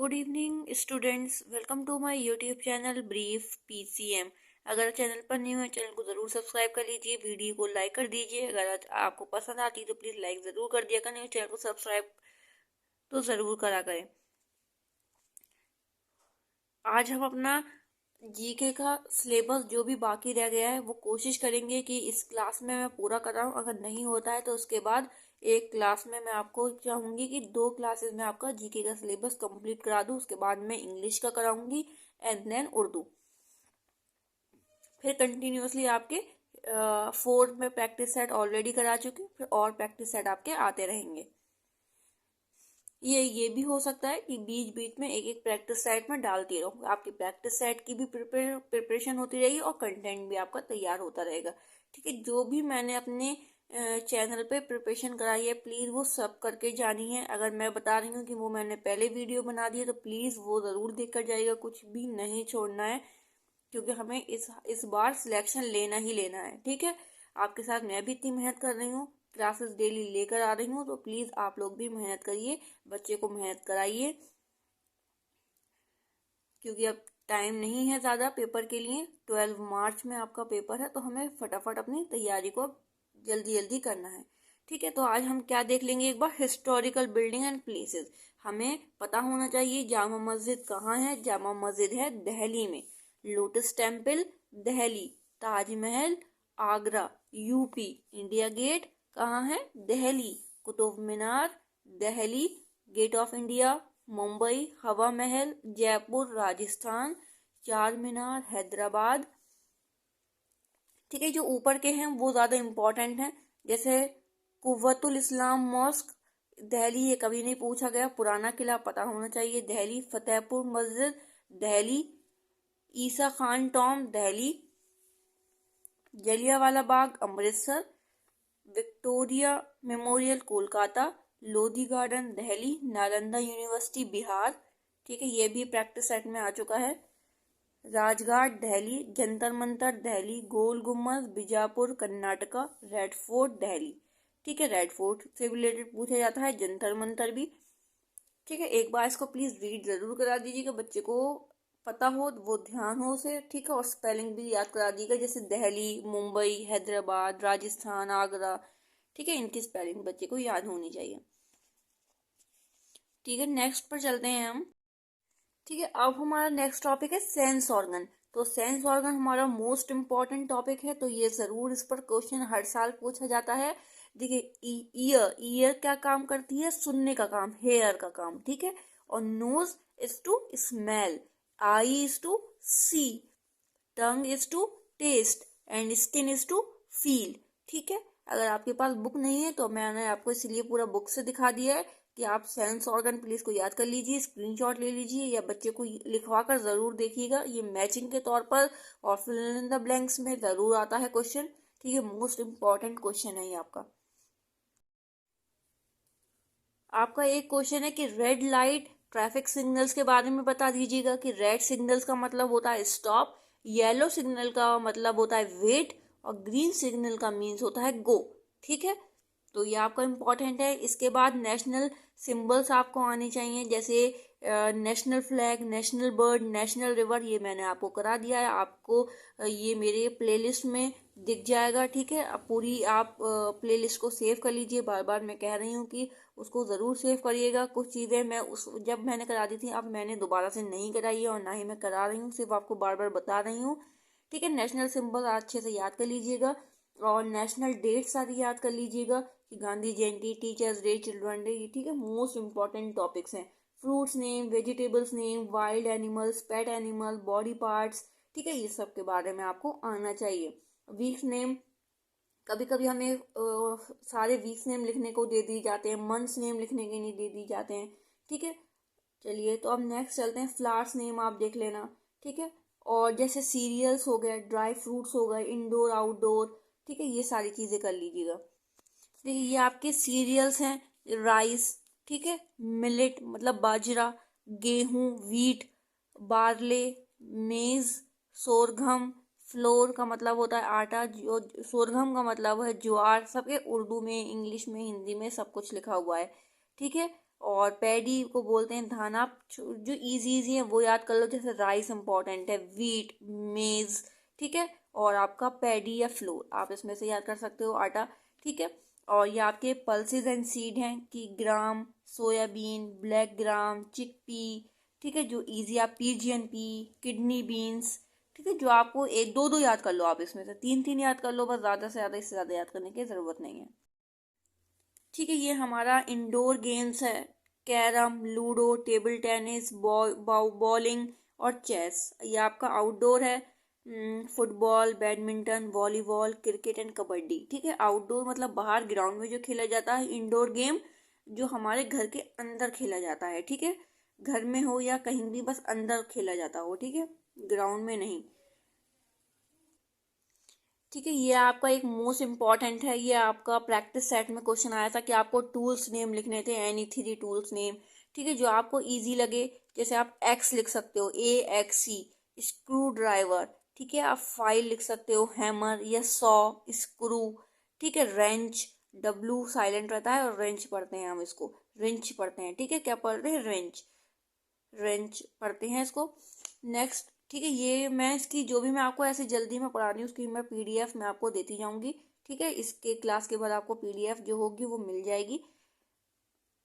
Good evening students, welcome to my YouTube channel brief PCM. अगर channel पर new है, channel को ज़रूर सब्सक्राइब कर लीजिए, वीडियो को लाइक कर दीजिए। अगर आपको पसंद आती है तो प्लीज़ लाइक ज़रूर कर दिया करें, चैनल को सब्सक्राइब तो ज़रूर करा करें। आज हम अपना जीके का सिलेबस जो भी बाकी रह गया है वो कोशिश करेंगे कि इस क्लास में मैं पूरा कराऊं। अगर नहीं होता है तो उसके बाद एक क्लास में मैं आपको चाहूँगी कि 2 क्लासेस में आपका जीके का सिलेबस कंप्लीट करा दूं। उसके बाद मैं इंग्लिश का कराऊंगी एंड देन उर्दू। फिर कंटिन्यूअसली आपके 4th में प्रैक्टिस सेट ऑलरेडी करा चुकी, फिर और प्रैक्टिस सेट आपके आते रहेंगे। ये भी हो सकता है कि बीच बीच में एक एक प्रैक्टिस सेट में डालती रहूँ। आपकी प्रैक्टिस सेट की भी प्रिपरेशन होती रहेगी और कंटेंट भी आपका तैयार होता रहेगा। ठीक है, जो भी मैंने अपने चैनल पे प्रिपरेशन कराई है प्लीज़ वो सब करके जानी है। अगर मैं बता रही हूँ कि वो मैंने पहले वीडियो बना दी है तो प्लीज़ वो ज़रूर देख कर जाइएगा, कुछ भी नहीं छोड़ना है, क्योंकि हमें इस बार सिलेक्शन लेना ही लेना है। ठीक है, आपके साथ मैं भी इतनी मेहनत कर रही हूँ, क्लासेस डेली लेकर आ रही हूँ, तो प्लीज़ आप लोग भी मेहनत करिए, बच्चे को मेहनत कराइए, क्योंकि अब टाइम नहीं है ज़्यादा पेपर के लिए। 12 मार्च में आपका पेपर है, तो हमें फटाफट अपनी तैयारी को जल्दी जल्दी करना है। ठीक है, तो आज हम क्या देख लेंगे, एक बार हिस्टोरिकल बिल्डिंग एंड प्लेसेस। हमें पता होना चाहिए जामा मस्जिद कहाँ है। जामा मस्जिद है दिल्ली में। Lotus Temple Delhi. Taj Mahal Agra UP. India Gate कहाँ है, Delhi. Qutub Minar Delhi. Gate of India Mumbai. Hawa Mahal Jaipur Rajasthan. चार मीनार हैदराबाद। ठीक है, जो ऊपर के हैं वो ज़्यादा इम्पोर्टेंट हैं, जैसे कुव्वतुल इस्लाम मॉस्क दिल्ली, ये कभी नहीं पूछा गया। पुराना किला पता होना चाहिए दिल्ली। फतेहपुर मस्जिद Delhi. Isa Khan tomb Delhi. Jallianwala Bagh Amritsar. Victoria Memorial Kolkata. Lodhi Garden Delhi. Nalanda University Bihar. ठीक है, ये भी प्रैक्टिस सेट में आ चुका है। राजघाट दिल्ली। जंतर मंतर दिल्ली। गोल गुम्बद बीजापुर कर्नाटका। Red Fort Delhi. ठीक है, रेड फोर्ट से रिलेटेड पूछा जाता है, जंतर मंतर भी। ठीक है, एक बार इसको प्लीज रीड जरूर करा दीजिएगा, बच्चे को पता हो, वो ध्यान हो उसे। ठीक है, और स्पेलिंग भी याद करा दीजिएगा, जैसे दिल्ली मुंबई हैदराबाद राजस्थान आगरा। ठीक है, इनकी स्पेलिंग बच्चे को याद होनी चाहिए। ठीक है, नेक्स्ट पर चलते हैं हम। ठीक है, अब हमारा नेक्स्ट टॉपिक है सेंस ऑर्गन। तो सेंस ऑर्गन हमारा मोस्ट इम्पॉर्टेंट टॉपिक है, तो ये जरूर इस पर क्वेश्चन हर साल पूछा जाता है। देखिए, ईयर ईयर क्या काम करती है, सुनने का काम, हेयर का काम। ठीक है, और nose is to smell, eye is to see, tongue is to taste and skin is to feel. ठीक है, अगर आपके पास बुक नहीं है तो मैंने आपको इसलिए पूरा बुक से दिखा दिया है कि आप सेंस ऑर्गन प्लीज को याद कर लीजिए, स्क्रीनशॉट ले लीजिए या बच्चे को लिखवा कर जरूर देखिएगा। ये मैचिंग के तौर पर और फिल इन द ब्लैंक्स में जरूर आता है क्वेश्चन। ठीक है, मोस्ट इम्पॉर्टेंट क्वेश्चन है ये आपका। आपका एक क्वेश्चन है कि रेड लाइट ट्रैफिक सिग्नल्स के बारे में बता दीजिएगा कि रेड सिग्नल्स का मतलब होता है स्टॉप, येलो सिग्नल का मतलब होता है वेट और ग्रीन सिग्नल का मीन्स होता है गो। ठीक है, तो ये आपका इम्पोर्टेंट है। इसके बाद नेशनल सिंबल्स आपको आने चाहिए, जैसे national flag, national bird, national river, ये मैंने आपको करा दिया है। आपको ये मेरे प्लेलिस्ट में दिख जाएगा। ठीक है, अब पूरी आप प्लेलिस्ट को सेव कर लीजिए। बार बार मैं कह रही हूँ कि उसको ज़रूर सेव करिएगा। कुछ चीज़ें मैं उस जब मैंने करा दी थी, अब मैंने दोबारा से नहीं कराई है और ना ही मैं करा रही हूँ, सिर्फ आपको बार बार बता रही हूँ। ठीक है, नेशनल सिंबल अच्छे से याद कर लीजिएगा और नेशनल डेट सारी याद कर लीजिएगा कि गांधी जयंती, टीचर्स डे, चिल्ड्रन डे। ठीक है, मोस्ट इंपॉर्टेंट टॉपिक्स हैं। Fruits name, vegetables name, wild animals, pet animal, body parts. ठीक है, ये सब के बारे में आपको आना चाहिए। वीक्स नेम, कभी कभी हमें सारे वीक्स नेम लिखने को दे दी जाते हैं, मंथ्स नेम लिखने के नहीं दे दी जाते हैं। ठीक है, चलिए तो अब नेक्स्ट चलते हैं। फ्लावर्स नेम आप देख लेना। ठीक है, और जैसे सीरियल्स हो गए, ड्राई फ्रूट्स हो गए, इंडोर आउटडोर। ठीक है, ये सारी चीज़ें कर लीजिएगा। देखिए, ये आपके सीरियल्स हैं, राइस। ठीक है, मिलेट मतलब बाजरा, गेहूं वीट, बार्ले, मेज, सोरघम। फ्लोर का मतलब होता है आटा, जो सोरघम का मतलब है ज्वार। सबके उर्दू में, इंग्लिश में, हिंदी में सब कुछ लिखा हुआ है। ठीक है, और पैडी को बोलते हैं धान। आप जो इजी इजी है वो याद कर लो, जैसे राइस इंपॉर्टेंट है, वीट, मेज, ठीक है, और आपका पैडी या फ्लोर, आप इसमें से याद कर सकते हो, आटा, ठीक है। और ये आपके पल्सेस एंड सीड हैं कि ग्राम, सोयाबीन, ब्लैक ग्राम, चिकपी, ठीक है, जो इजी आप पीजियन पी, किडनी बीन्स, ठीक है, जो आपको एक दो दो याद कर लो, आप इसमें से तीन तीन याद कर लो बस, ज़्यादा से ज़्यादा, इससे ज़्यादा याद करने की ज़रूरत नहीं है। ठीक है, ये हमारा इंडोर गेम्स है, carrom, ludo, table tennis, bowling और चेस। ये आपका आउटडोर है, football, badminton, volleyball, cricket and kabaddi. ठीक है, आउटडोर मतलब बाहर ग्राउंड में जो खेला जाता है, इंडोर गेम जो हमारे घर के अंदर खेला जाता है, ठीक है, घर में हो या कहीं भी, बस अंदर खेला जाता हो, ठीक है, ग्राउंड में नहीं। ठीक है, ये आपका एक मोस्ट इम्पॉर्टेंट है, ये आपका प्रैक्टिस सेट में क्वेश्चन आया था कि आपको टूल्स नेम लिखने थे, एनी थ्री टूल्स नेम, ठीक है, जो आपको इजी लगे। जैसे आप एक्स लिख सकते हो, AXE, स्क्रू ड्राइवर, ठीक है, आप फाइल लिख सकते हो, हैमर या सॉ, स्क्रू, ठीक है, रेंच, W साइलेंट रहता है और रेंच पढ़ते हैं हम इसको, रेंच पढ़ते हैं, ठीक है, क्या पढ़ते हैं, रेंच, रेंच पढ़ते हैं इसको। नेक्स्ट, ठीक है, ये मैं इसकी जो भी मैं आपको ऐसे जल्दी में पढ़ा रही हूँ उसकी मैं PDF मैं आपको देती जाऊंगी, ठीक है, इसके क्लास के बाद आपको PDF जो होगी वो मिल जाएगी।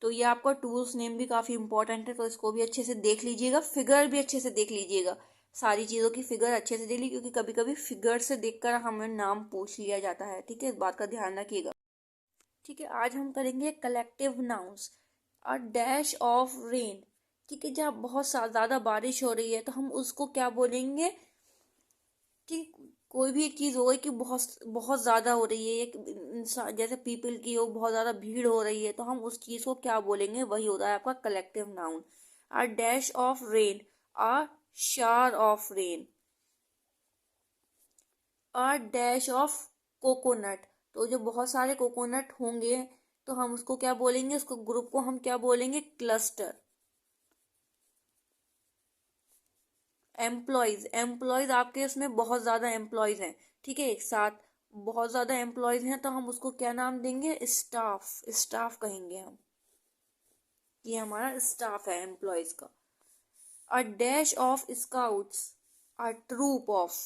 तो ये आपका टूल्स नेम भी काफ़ी इंपॉर्टेंट है, तो इसको भी अच्छे से देख लीजिएगा, फिगर भी अच्छे से देख लीजिएगा, सारी चीज़ों की फिगर अच्छे से देख ली, क्योंकि कभी कभी फिगर से देखकर हमें नाम पूछ लिया जाता है, ठीक है, इस बात का ध्यान रखिएगा। ठीक है, आज हम करेंगे collective nouns. A dash of rain, ठीक है, जब बहुत ज़्यादा बारिश हो रही है तो हम उसको क्या बोलेंगे, कि कोई भी एक चीज़ हो गई कि बहुत बहुत ज़्यादा हो रही है, एक इंसान जैसे पीपल की हो, बहुत ज़्यादा भीड़ हो रही है, तो हम उस चीज़ को क्या बोलेंगे, वही होता है आपका collective noun. A dash of rain, a shower of rain, a dash of coconut, तो जो बहुत सारे कोकोनट होंगे तो हम उसको क्या बोलेंगे, उसको ग्रुप को हम क्या बोलेंगे, क्लस्टर। एम्प्लॉयज, एम्प्लॉयज आपके इसमें बहुत ज़्यादा एम्प्लॉयज हैं, ठीक है, एक साथ बहुत ज़्यादा एम्प्लॉयज हैं तो हम उसको क्या नाम देंगे, स्टाफ, स्टाफ कहेंगे हम, ये हमारा स्टाफ है एम्प्लॉयज का। A dash of scouts, a troop of,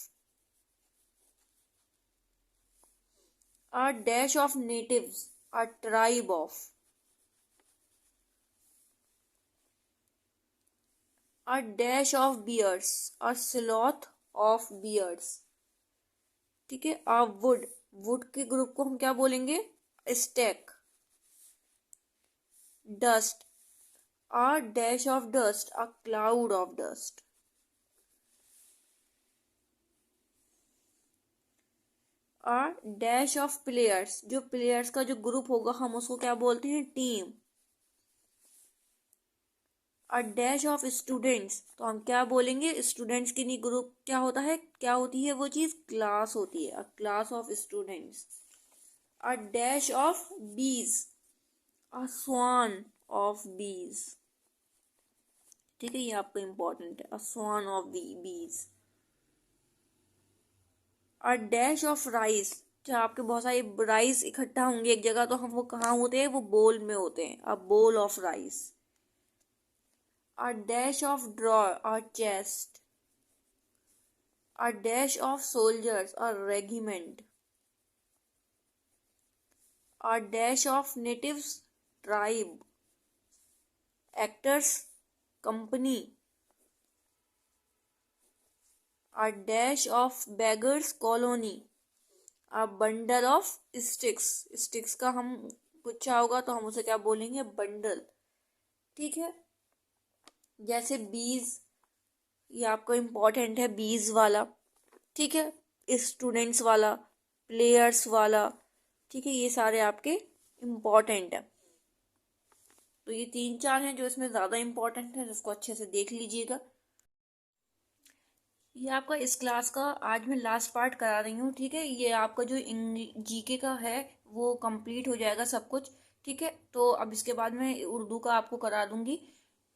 a dash of natives, a tribe of, a dash of bears, a sloth of bears, ठीक है, अ वुड, वुड के ग्रुप को हम क्या बोलेंगे, stack. Dust, a dash of dust, a cloud of dust, a dash of players, जो players का जो ग्रुप होगा हम उसको क्या बोलते हैं, team. a dash of students, तो हम क्या बोलेंगे, स्टूडेंट्स की नहीं, ग्रुप क्या होता है, क्या होती है वो चीज, क्लास होती है, a class of students। a dash of bees, a swarm of bees, ठीक है, ये आपको इंपॉर्टेंट है, a swarm of bees। और डैश ऑफ राइस, जब आपके बहुत सारे राइस इकट्ठा होंगे एक जगह तो हम वो कहाँ होते हैं, वो बोल में होते हैं, a bowl of rice. A dash of drawer, a chest, a dash of soldiers, a regiment, a dash of natives, tribe, actors, company, a dash of beggars, colony, a bundle of sticks, sticks का हम पूछा होगा तो हम उसे क्या बोलेंगे, bundle, ठीक है। जैसे बीज, ये आपको इम्पोर्टेंट है, बीज वाला, ठीक है, स्टूडेंट्स वाला, प्लेयर्स वाला, ठीक है, ये सारे आपके इम्पोर्टेंट है। तो ये तीन चार हैं जो इसमें ज़्यादा इम्पोर्टेंट है, जिसको अच्छे से देख लीजिएगा। ये आपका इस क्लास का आज मैं लास्ट पार्ट करा रही हूँ, ठीक है, ये आपका जो GK का है वो कंप्लीट हो जाएगा सब कुछ, ठीक है। तो अब इसके बाद मैं उर्दू का आपको करा दूंगी,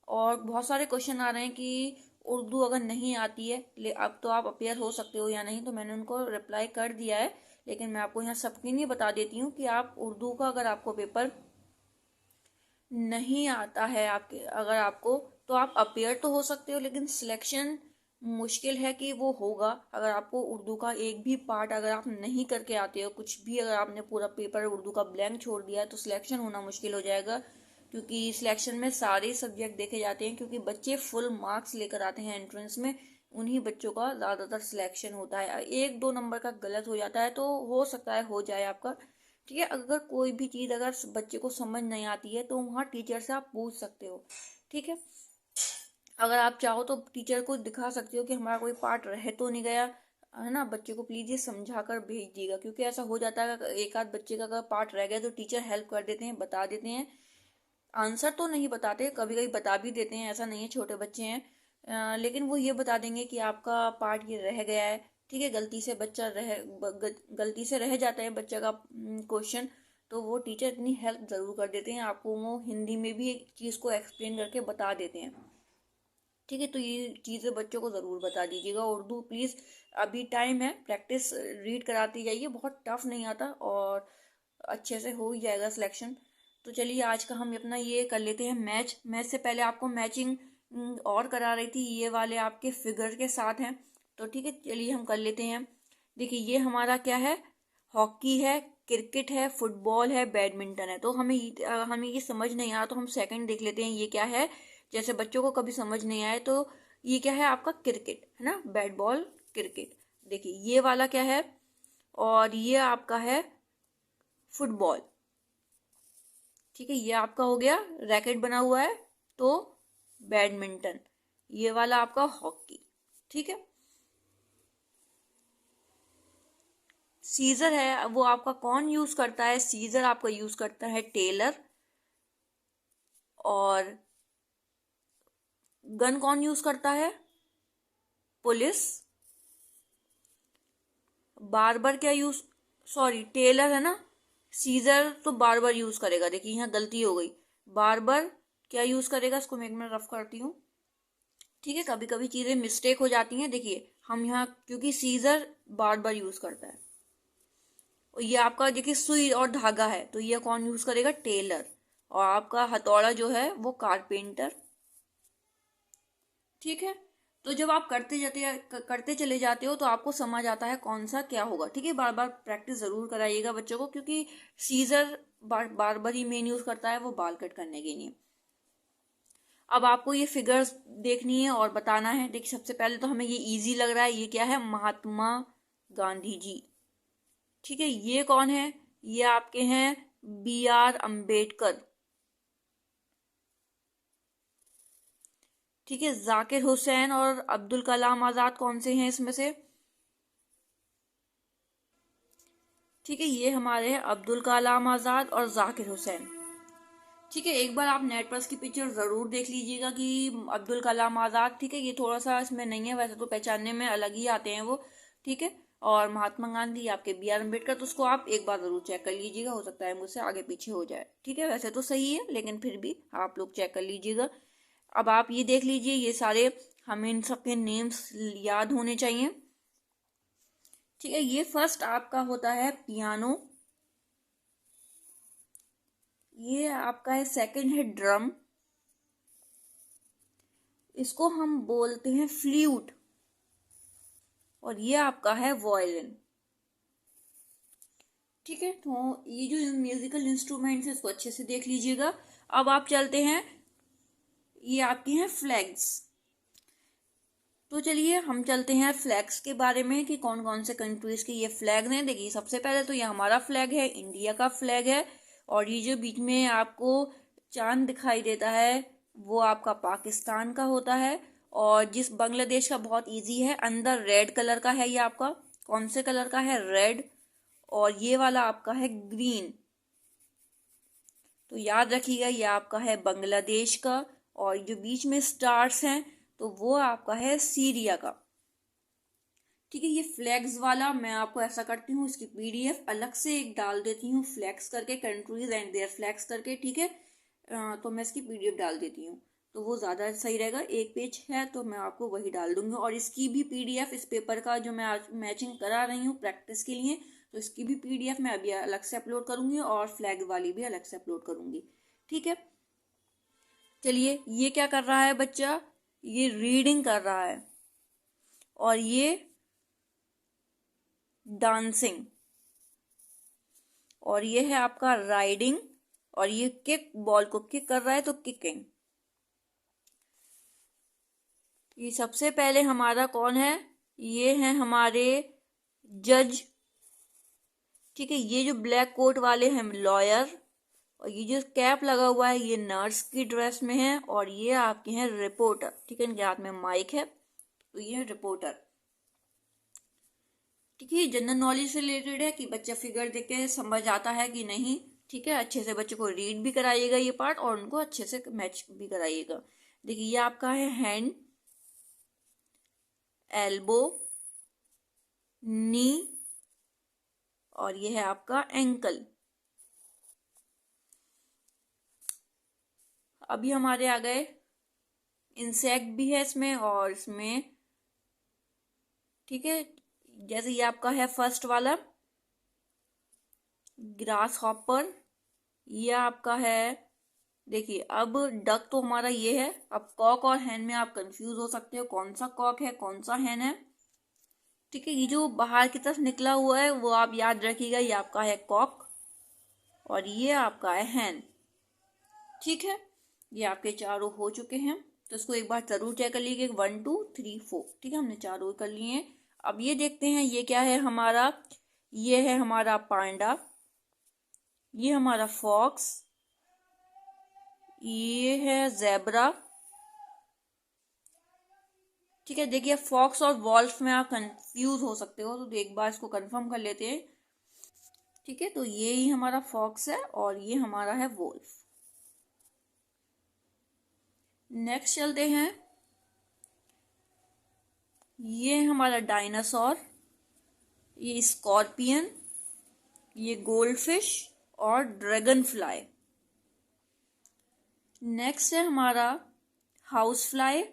और बहुत सारे क्वेश्चन आ रहे हैं कि उर्दू अगर नहीं आती है अब तो आप अपेयर हो सकते हो या नहीं, तो मैंने उनको रिप्लाई कर दिया है, लेकिन मैं आपको यहाँ सबके लिए बता देती हूँ कि आप उर्दू का अगर आपको पेपर नहीं आता है आपके, अगर आपको, तो आप अपेयर तो हो सकते हो, लेकिन सिलेक्शन मुश्किल है कि वो होगा। अगर आपको उर्दू का एक भी पार्ट अगर आप नहीं करके आते हो, कुछ भी अगर आपने पूरा पेपर उर्दू का ब्लैंक छोड़ दिया है, तो सिलेक्शन होना मुश्किल हो जाएगा। क्योंकि सिलेक्शन में सारे सब्जेक्ट देखे जाते हैं, क्योंकि बच्चे फुल मार्क्स लेकर आते हैं एंट्रेंस में, उन्हीं बच्चों का ज़्यादातर सिलेक्शन होता है। एक दो नंबर का गलत हो जाता है तो हो सकता है हो जाए आपका। ठीक है, अगर कोई भी चीज़ अगर बच्चे को समझ नहीं आती है तो वहाँ टीचर से आप पूछ सकते हो। ठीक है, अगर आप चाहो तो टीचर को दिखा सकते हो कि हमारा कोई पार्ट रह तो नहीं गया, है ना। बच्चे को प्लीज ये समझा कर भेज दीजिएगा, क्योंकि ऐसा हो जाता है एक आध बच्चे का अगर पार्ट रह गया तो टीचर हेल्प कर देते हैं, बता देते हैं। आंसर तो नहीं बताते, कभी कभी बता भी देते हैं, ऐसा नहीं है, छोटे बच्चे हैं। लेकिन वो ये बता देंगे कि आपका पार्ट ये रह गया है। ठीक है, गलती से रह जाता है बच्चा का क्वेश्चन, तो वो टीचर इतनी हेल्प ज़रूर कर देते हैं आपको, वो हिंदी में भी एक चीज़ को एक्सप्लेन करके बता देते हैं। ठीक है, तो ये चीज़ें बच्चों को ज़रूर बता दीजिएगा। उर्दू प्लीज़, अभी टाइम है, प्रैक्टिस रीड कराती जाइए, बहुत टफ नहीं आता और अच्छे से हो ही जाएगा सिलेक्शन। तो चलिए आज का हम अपना ये कर लेते हैं मैच से पहले आपको मैचिंग और करा रही थी, ये वाले आपके फिगर के साथ हैं। तो ठीक है, चलिए हम कर लेते हैं। देखिए ये हमारा क्या है, हॉकी है, क्रिकेट है, फुटबॉल है, बैडमिंटन है। तो हमें ये समझ नहीं आया तो हम सेकंड देख लेते हैं ये क्या है। जैसे बच्चों को कभी समझ नहीं आए तो ये क्या है आपका, क्रिकेट है ना, बैट बॉल क्रिकेट। देखिए ये वाला क्या है, और ये आपका है फुटबॉल। ठीक है, ये आपका हो गया, रैकेट बना हुआ है तो बैडमिंटन। ये वाला आपका हॉकी। ठीक है, सीजर है, वो आपका कौन यूज करता है, सीजर आपका यूज करता है टेलर। और गन कौन यूज करता है, पुलिस। बार्बर क्या यूज, सॉरी टेलर है ना, सीजर तो बार्बर यूज करेगा। देखिए यहाँ गलती हो गई, बार्बर क्या यूज करेगा, इसको मैं एक मिनट रफ करती हूँ। ठीक है, कभी कभी चीजें मिस्टेक हो जाती हैं। देखिए हम यहाँ, क्योंकि सीजर बार्बर यूज करता है, और ये आपका देखिए सुई और धागा है, तो ये कौन यूज करेगा, टेलर। और आपका हथौड़ा जो है वो कारपेंटर। ठीक है, तो जब आप करते चले जाते हो तो आपको समझ आता है कौन सा क्या होगा। ठीक है, बार बार प्रैक्टिस जरूर कराइएगा बच्चों को, क्योंकि सीजर बार बार ही मेन यूज करता है वो बाल कट करने के लिए। अब आपको ये फिगर्स देखनी है और बताना है। देखिए सबसे पहले तो हमें ये इजी लग रहा है, ये क्या है, महात्मा गांधी जी। ठीक है, ये कौन है, ये आपके हैं B.R. अम्बेडकर। ठीक है, जाकिर हुसैन और अब्दुल कलाम आजाद कौन से हैं इसमें से। ठीक है, ये हमारे हैं अब्दुल कलाम आजाद और जाकिर हुसैन। ठीक है, एक बार आप नेट पर इसकी पिक्चर जरूर देख लीजिएगा कि अब्दुल कलाम आजाद, ठीक है, ये थोड़ा सा इसमें नहीं है, वैसे तो पहचानने में अलग ही आते हैं वो। ठीक है, और महात्मा गांधी आपके B.R. अम्बेडकर, तो उसको आप एक बार जरूर चेक कर लीजिएगा, हो सकता है मुझसे आगे पीछे हो जाए। ठीक है, वैसे तो सही है लेकिन फिर भी आप लोग चेक कर लीजिएगा। अब आप ये देख लीजिए, ये सारे हमें इन सबके नेम्स याद होने चाहिए। ठीक है, ये फर्स्ट आपका होता है पियानो, ये आपका है सेकंड है ड्रम, इसको हम बोलते हैं फ्लूट, और ये आपका है वायलिन। ठीक है, तो ये जो म्यूजिकल इंस्ट्रूमेंट्स है इसको अच्छे से देख लीजिएगा। अब आप चलते हैं, ये आपके हैं फ्लैग्स। तो चलिए हम चलते हैं फ्लैग्स के बारे में कि कौन कौन से कंट्रीज के ये फ्लैग हैं। देखिए सबसे पहले तो ये हमारा फ्लैग है, इंडिया का फ्लैग है। और ये जो बीच में आपको चांद दिखाई देता है वो आपका पाकिस्तान का होता है। और जिस बांग्लादेश का बहुत इजी है, अंदर रेड कलर का है, ये आपका कौन से कलर का है, रेड। और ये वाला आपका है ग्रीन, तो याद रखिएगा ये आपका है बांग्लादेश का। और जो बीच में स्टार्स हैं तो वो आपका है सीरिया का। ठीक है, ये फ्लैग्स वाला मैं आपको ऐसा करती हूँ, इसकी PDF अलग से एक डाल देती हूँ, फ्लैग्स करके, कंट्रीज एंड देयर फ्लैग्स करके। ठीक है, तो मैं इसकी PDF डाल देती हूँ, तो वो ज़्यादा सही रहेगा। एक पेज है तो मैं आपको वही डाल दूंगी, और इसकी भी PDF, इस पेपर का जो मैं आज मैचिंग करा रही हूँ प्रैक्टिस के लिए, तो इसकी भी PDF मैं अभी अलग से अपलोड करूंगी और फ्लैग वाली भी अलग से अपलोड करूंगी। ठीक है, चलिए, ये क्या कर रहा है बच्चा? ये रीडिंग कर रहा है। और ये डांसिंग। और ये है आपका राइडिंग। और ये किक, बॉल को किक कर रहा है तो किकिंग। ये सबसे पहले हमारा कौन है? ये है हमारे जज। ठीक है, ये जो ब्लैक कोट वाले हैं लॉयर। और ये जो कैप लगा हुआ है ये नर्स की ड्रेस में है। और ये आपके हैं रिपोर्टर। ठीक है, इनके हाथ में माइक है तो ये है रिपोर्टर। ठीक है, जनरल नॉलेज से रिलेटेड है कि बच्चा फिगर देख के समझ आता है कि नहीं। ठीक है, अच्छे से बच्चे को रीड भी कराइएगा ये पार्ट और उनको अच्छे से मैच भी कराइएगा। देखिए, ये आपका है हैंड, एल्बो, नी, और ये है आपका एंकल। अभी हमारे आ गए इंसेक्ट भी है इसमें और इसमें। ठीक है, जैसे ये आपका है फर्स्ट वाला ग्रास हॉपर। ये आपका है, देखिए अब डक तो हमारा ये है। अब कॉक और हैन में आप कंफ्यूज हो सकते हो कौन सा कॉक है कौन सा हैन है। ठीक है, ये जो बाहर की तरफ निकला हुआ है वो आप याद रखिएगा, ये आपका है कॉक और ये आपका है हैन। ठीक है, ये आपके चारों हो चुके हैं तो इसको एक बार जरूर चेक कर लीजिए 1 2 3 4। ठीक है, हमने चारों कर लिए हैं। अब ये देखते हैं ये क्या है हमारा। ये है हमारा पांडा, ये हमारा फॉक्स, ये है जेब्रा। ठीक है, देखिए फॉक्स और वॉल्फ में आप कंफ्यूज हो सकते हो तो एक बार इसको कंफर्म कर लेते हैं। ठीक है, तो ये ही हमारा फॉक्स है और ये हमारा है वोल्फ। नेक्स्ट चलते हैं, ये हमारा डायनासोर, ये स्कॉर्पियन, ये गोल्डफिश और ड्रैगन फ्लाई। नेक्स्ट है हमारा हाउस फ्लाई,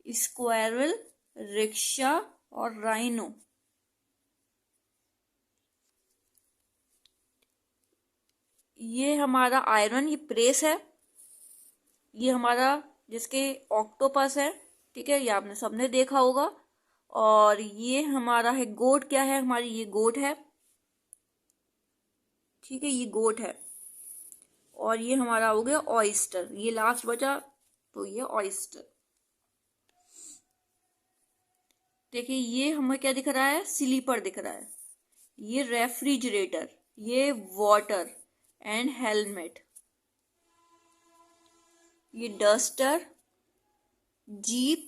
स्क्वायरल, रिक्शा और राइनो। ये हमारा आयरन, ये प्रेस है। ये हमारा जिसके ऑक्टोपस है। ठीक है, ये आपने सबने देखा होगा। और ये हमारा है गोट, क्या है हमारी, ये गोट है। ठीक है, ये गोट है। और ये हमारा हो गया ऑयस्टर, ये लास्ट बचा तो ये ऑयस्टर। देखिए, ये हमें क्या दिख रहा है, स्लीपर दिख रहा है। ये रेफ्रिजरेटर, ये वाटर एंड हेलमेट, ये डस्टर, जीप,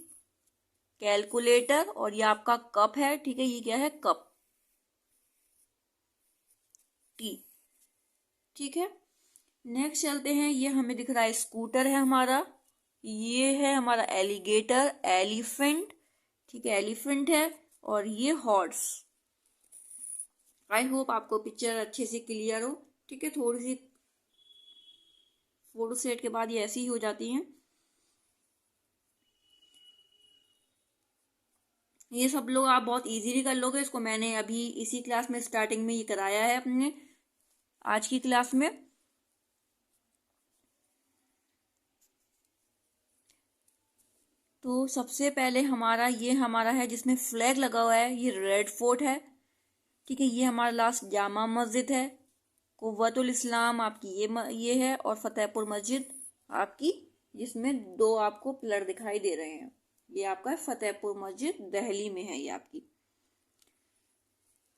कैलकुलेटर और ये आपका कप है। ठीक है, ये क्या है, कप, टी। ठीक है, नेक्स्ट चलते हैं, ये हमें दिख रहा है स्कूटर है हमारा। ये है हमारा एलिगेटर, एलिफेंट। ठीक है, एलिफेंट है। और ये हॉर्स। आई होप आपको पिक्चर अच्छे से क्लियर हो। ठीक है, थोड़ी सी फोटो सेट के बाद ये ऐसी ही हो जाती हैं। ये सब लोग आप बहुत इजीली कर लोगे, इसको मैंने अभी इसी क्लास में स्टार्टिंग में ये कराया है अपने आज की क्लास में। तो सबसे पहले हमारा ये हमारा है जिसमें फ्लैग लगा हुआ है, ये रेड फोर्ट है। ठीक है, ये हमारा लास्ट जामा मस्जिद है। कुव्वतुल इस्लाम आपकी ये है। और फतेहपुर मस्जिद आपकी, जिसमें दो आपको पिलर दिखाई दे रहे हैं, ये आपका फतेहपुर मस्जिद दिल्ली में है ये आपकी।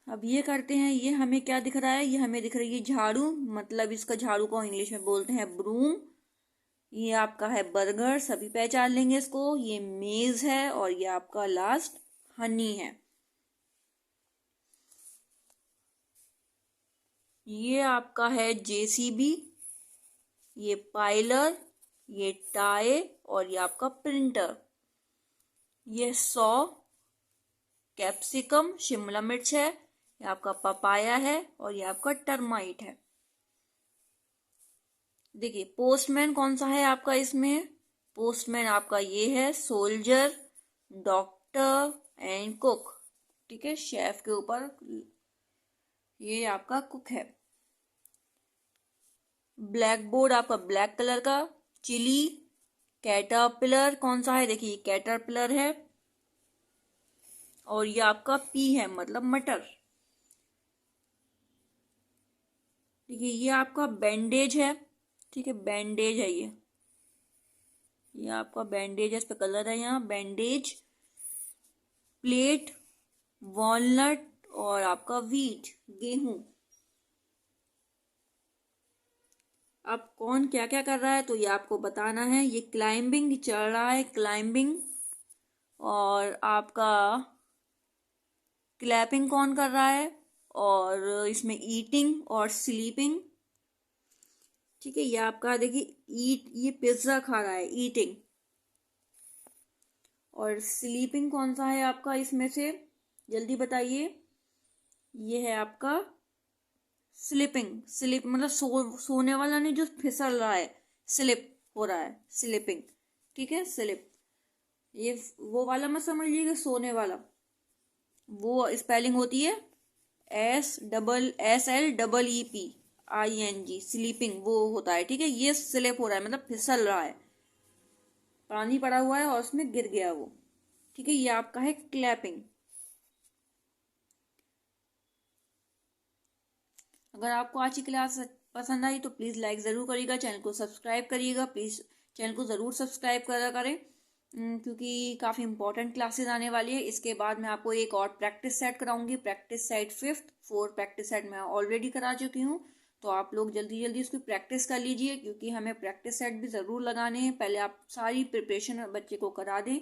अब ये करते हैं, ये हमें क्या दिख रहा है, ये हमें दिख रही है झाड़ू, मतलब इसका झाड़ू को इंग्लिश में बोलते हैं ब्रूम। ये आपका है बर्गर, सभी पहचान लेंगे इसको। ये मेज है और ये आपका लास्ट हनी है। ये आपका है जेसीबी, ये पाइलर, ये टाई और ये आपका प्रिंटर। ये सॉ, कैप्सिकम शिमला मिर्च है, ये आपका पपाया है और ये आपका टर्माइट है। देखिए, पोस्टमैन कौन सा है आपका इसमें, पोस्टमैन आपका ये है सोल्जर, डॉक्टर एंड कुक। ठीक है, शेफ के ऊपर ये आपका कुक है। ब्लैक बोर्ड आपका ब्लैक कलर का। चिली, कैटरपिलर कौन सा है, देखिए कैटरपिलर है। और ये आपका पी है मतलब मटर। देखिए ये आपका बैंडेज है, ठीक है, बैंडेज है ये आपका बैंडेज है, इस पे कलर है यहाँ बैंडेज। प्लेट, वॉलनट और आपका व्हीट, गेहूं। अब कौन क्या क्या कर रहा है तो ये आपको बताना है। ये क्लाइंबिंग चढ़ रहा है, क्लाइंबिंग। और आपका क्लैपिंग कौन कर रहा है, और इसमें ईटिंग और स्लीपिंग, ठीक है। ये आपका देखिए ईट, ये पिज्जा खा रहा है, ईटिंग। और स्लीपिंग कौन सा है आपका इसमें से, जल्दी बताइए। ये है आपका स्लिपिंग। स्लिप मतलब सोने वाला नहीं, जो फिसल रहा है, स्लिप हो रहा है, स्लिपिंग, ठीक है, स्लिप। ये वो वाला मत समझिएगा, सोने वाला, वो स्पेलिंग होती है SSLEEPING, स्लीपिंग वो होता है, ठीक है। ये स्लिप हो रहा है मतलब फिसल रहा है, पानी पड़ा हुआ है और उसमें गिर गया वो, ठीक है। ये आपका है क्लैपिंग। अगर आपको आज की क्लास पसंद आई तो प्लीज़ लाइक ज़रूर करिएगा, चैनल को सब्सक्राइब करिएगा, प्लीज़ चैनल को ज़रूर सब्सक्राइब करा करें, क्योंकि काफ़ी इंपॉर्टेंट क्लासेस आने वाली है। इसके बाद मैं आपको एक और प्रैक्टिस सेट कराऊंगी, practice set 5th 4 practice set मैं ऑलरेडी करा चुकी हूँ। तो आप लोग जल्दी जल्दी उसकी प्रैक्टिस कर लीजिए, क्योंकि हमें प्रैक्टिस सेट भी ज़रूर लगाने हैं। पहले आप सारी प्रिपरेशन बच्चे को करा दें,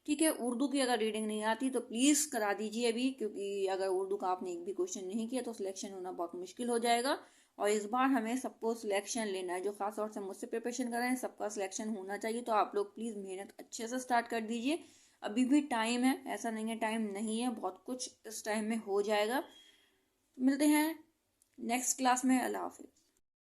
ठीक है। उर्दू की अगर रीडिंग नहीं आती तो प्लीज़ करा दीजिए अभी, क्योंकि अगर उर्दू का आपने एक भी क्वेश्चन नहीं किया तो सिलेक्शन होना बहुत मुश्किल हो जाएगा। और इस बार हमें सबको सिलेक्शन लेना है, जो खास तौर से मुझसे प्रिपरेशन कर रहे हैं सबका सिलेक्शन होना चाहिए। तो आप लोग प्लीज़ मेहनत अच्छे से स्टार्ट कर दीजिए, अभी भी टाइम है, ऐसा नहीं है टाइम नहीं है, बहुत कुछ इस टाइम में हो जाएगा। मिलते हैं नेक्स्ट क्लास में। अल्लाह हाफिज़।